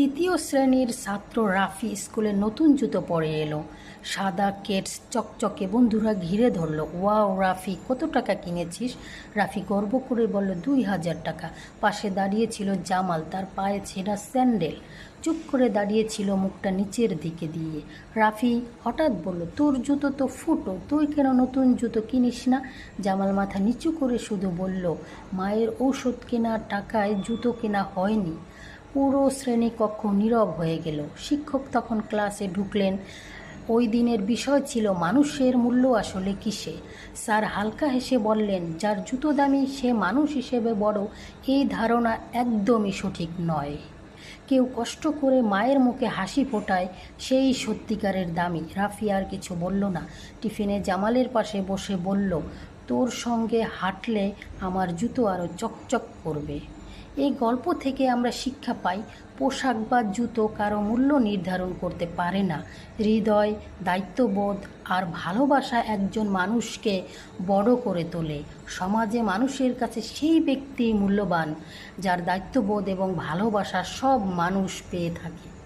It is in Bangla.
তৃতীয় শ্রেণীর ছাত্র রাফি স্কুলে নতুন জুতো পরে এলো। সাদা কেটস চকচকে। বন্ধুরা ঘিরে ধরলো। ওয়াও রাফি, কত টাকা কিনেছিস? রাফি গর্ব করে বলল, 2000 টাকা। পাশে দাঁড়িয়েছিল জামাল, তার পায়ে ছেঁড়া স্যান্ডেল। চুপ করে দাঁড়িয়েছিল, মুখটা নিচের দিকে দিয়ে। রাফি হঠাৎ বলল, তোর জুতো তো ফুটো, তুই কেন নতুন জুতো কিনিস না? জামাল মাথা নিচু করে শুধু বলল, মায়ের ঔষধ কেনার টাকায় জুতো কেনা হয়নি। পুরো শ্রেণীকক্ষ নীরব হয়ে গেল। শিক্ষক তখন ক্লাসে ঢুকলেন। ওই দিনের বিষয় ছিল মানুষের মূল্য আসলে কিসে। স্যার হালকা হেসে বললেন, যার জুতো দামি সে মানুষ হিসেবে বড়, এই ধারণা একদমই সঠিক নয়। কেউ কষ্ট করে মায়ের মুখে হাসি ফোটায়, সেই সত্যিকারের দামি। রাফি আর কিছু বলল না। টিফিনে জামালের পাশে বসে বলল, তোর সঙ্গে হাঁটলে আমার জুতো আরও চকচক করবে। এই গল্প থেকে আমরা শিক্ষা পাই, পোশাক বা জুতো কারো মূল্য নির্ধারণ করতে পারে না। হৃদয়, দায়িত্ববোধ আর ভালোবাসা একজন মানুষকে বড় করে তোলে। সমাজে মানুষের কাছে সেই ব্যক্তি মূল্যবান যার দায়িত্ববোধ এবং ভালোবাসা সব মানুষ পেয়ে থাকে।